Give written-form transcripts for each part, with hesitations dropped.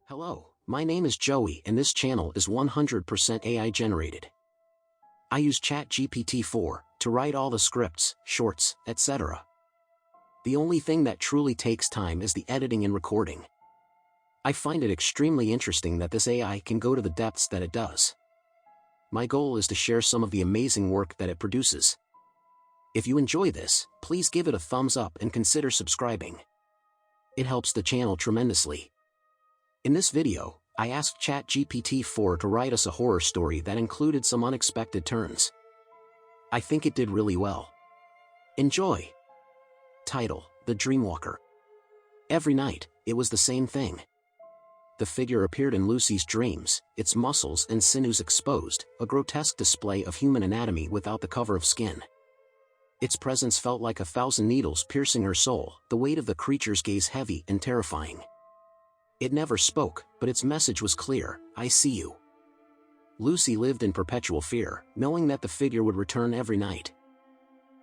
Hello, my name is Joey and this channel is 100% AI generated. I use ChatGPT 4 to write all the scripts, shorts, etc. The only thing that truly takes time is the editing and recording. I find it extremely interesting that this AI can go to the depths that it does. My goal is to share some of the amazing work that it produces. If you enjoy this, please give it a thumbs up and consider subscribing. It helps the channel tremendously. In this video, I asked ChatGPT 4 to write us a horror story that included some unexpected turns. I think it did really well. Enjoy! Title: The Dreamwalker. Every night, it was the same thing. The figure appeared in Lucy's dreams, its muscles and sinews exposed, a grotesque display of human anatomy without the cover of skin. Its presence felt like 1,000 needles piercing her soul, the weight of the creature's gaze heavy and terrifying. It never spoke, but its message was clear: I see you. Lucy lived in perpetual fear, knowing that the figure would return every night.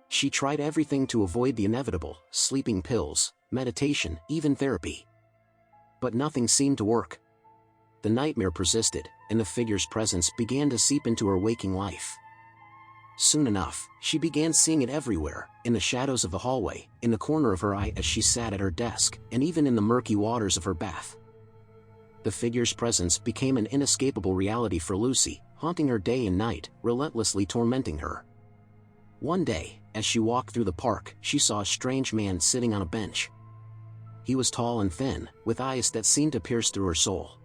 She tried everything to avoid the inevitable: sleeping pills, meditation, even therapy. But nothing seemed to work. The nightmare persisted, and the figure's presence began to seep into her waking life. Soon enough, she began seeing it everywhere, in the shadows of the hallway, in the corner of her eye as she sat at her desk, and even in the murky waters of her bath. The figure's presence became an inescapable reality for Lucy, haunting her day and night, relentlessly tormenting her. One day, as she walked through the park, she saw a strange man sitting on a bench. He was tall and thin, with eyes that seemed to pierce through her soul.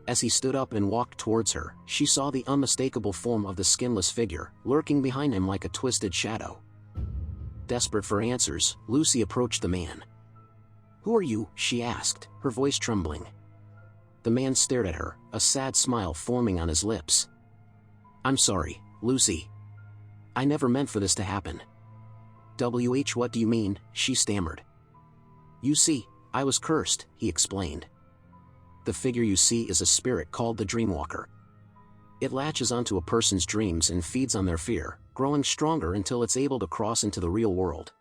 As he stood up and walked towards her, she saw the unmistakable form of the skinless figure, lurking behind him like a twisted shadow. Desperate for answers, Lucy approached the man. "Who are you?" she asked, her voice trembling. The man stared at her, a sad smile forming on his lips. "I'm sorry, Lucy. I never meant for this to happen." What do you mean?" she stammered. "You see, I was cursed," he explained. "The figure you see is a spirit called the Dreamwalker. It latches onto a person's dreams and feeds on their fear, growing stronger until it's able to cross into the real world.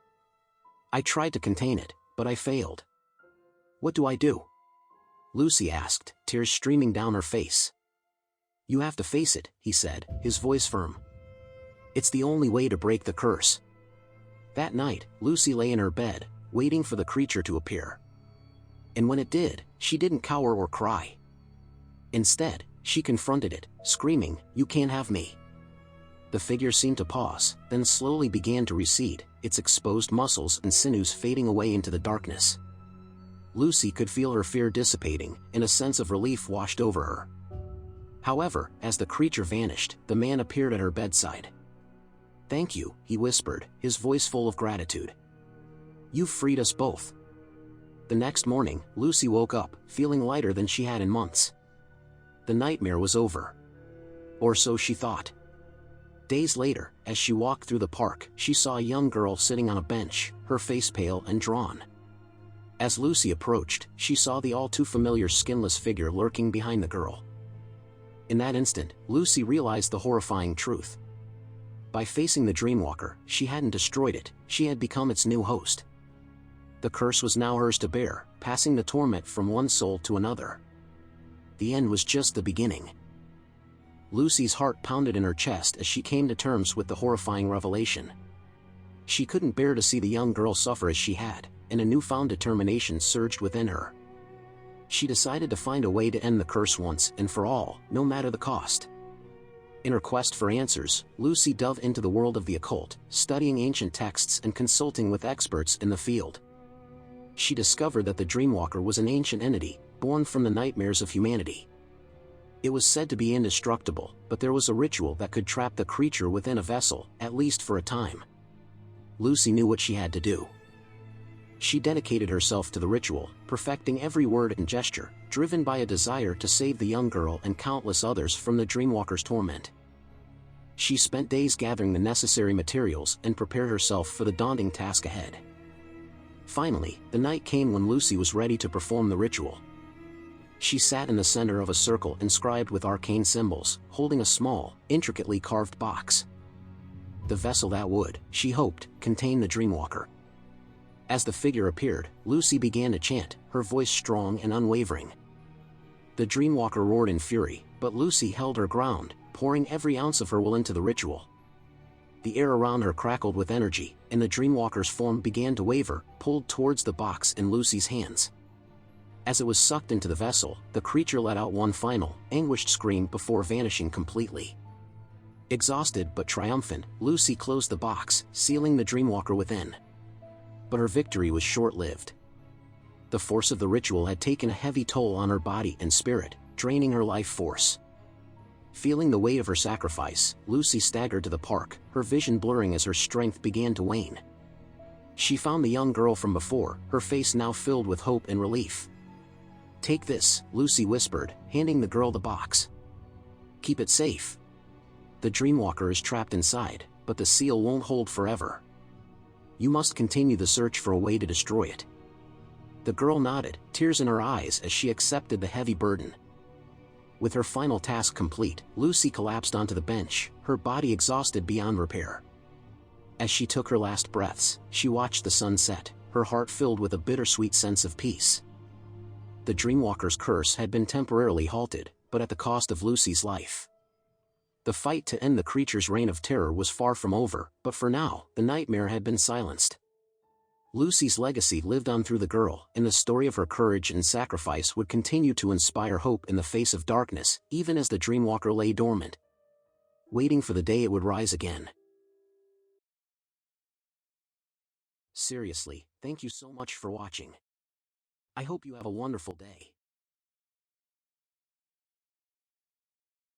I tried to contain it, but I failed." "What do I do?" Lucy asked, tears streaming down her face. "You have to face it," he said, his voice firm. "It's the only way to break the curse." That night, Lucy lay in her bed, waiting for the creature to appear. And when it did, she didn't cower or cry. Instead, she confronted it, screaming, "You can't have me." The figure seemed to pause, then slowly began to recede, its exposed muscles and sinews fading away into the darkness. Lucy could feel her fear dissipating, and a sense of relief washed over her. However, as the creature vanished, the man appeared at her bedside. "Thank you," he whispered, his voice full of gratitude. "You've freed us both." The next morning, Lucy woke up, feeling lighter than she had in months. The nightmare was over. Or so she thought. Days later, as she walked through the park, she saw a young girl sitting on a bench, her face pale and drawn. As Lucy approached, she saw the all-too-familiar skinless figure lurking behind the girl. In that instant, Lucy realized the horrifying truth. By facing the Dreamwalker, she hadn't destroyed it, she had become its new host. The curse was now hers to bear, passing the torment from one soul to another. The end was just the beginning. Lucy's heart pounded in her chest as she came to terms with the horrifying revelation. She couldn't bear to see the young girl suffer as she had, and a newfound determination surged within her. She decided to find a way to end the curse once and for all, no matter the cost. In her quest for answers, Lucy dove into the world of the occult, studying ancient texts and consulting with experts in the field. She discovered that the Dreamwalker was an ancient entity, born from the nightmares of humanity. It was said to be indestructible, but there was a ritual that could trap the creature within a vessel, at least for a time. Lucy knew what she had to do. She dedicated herself to the ritual, perfecting every word and gesture, driven by a desire to save the young girl and countless others from the Dreamwalker's torment. She spent days gathering the necessary materials and prepared herself for the daunting task ahead. Finally, the night came when Lucy was ready to perform the ritual. She sat in the center of a circle inscribed with arcane symbols, holding a small, intricately carved box. The vessel that would, she hoped, contain the Dreamwalker. As the figure appeared, Lucy began to chant, her voice strong and unwavering. The Dreamwalker roared in fury, but Lucy held her ground, pouring every ounce of her will into the ritual. The air around her crackled with energy, and the Dreamwalker's form began to waver, pulled towards the box in Lucy's hands. As it was sucked into the vessel, the creature let out one final, anguished scream before vanishing completely. Exhausted but triumphant, Lucy closed the box, sealing the Dreamwalker within. But her victory was short-lived. The force of the ritual had taken a heavy toll on her body and spirit, draining her life force. Feeling the weight of her sacrifice, Lucy staggered to the park, her vision blurring as her strength began to wane. She found the young girl from before, her face now filled with hope and relief. "Take this," Lucy whispered, handing the girl the box. "Keep it safe. The Dreamwalker is trapped inside, but the seal won't hold forever. You must continue the search for a way to destroy it." The girl nodded, tears in her eyes as she accepted the heavy burden. With her final task complete, Lucy collapsed onto the bench, her body exhausted beyond repair. As she took her last breaths, she watched the sun set, her heart filled with a bittersweet sense of peace. The Dreamwalker's curse had been temporarily halted, but at the cost of Lucy's life. The fight to end the creature's reign of terror was far from over, but for now, the nightmare had been silenced. Lucy's legacy lived on through the girl, and the story of her courage and sacrifice would continue to inspire hope in the face of darkness, even as the Dreamwalker lay dormant, waiting for the day it would rise again. Seriously, thank you so much for watching. I hope you have a wonderful day.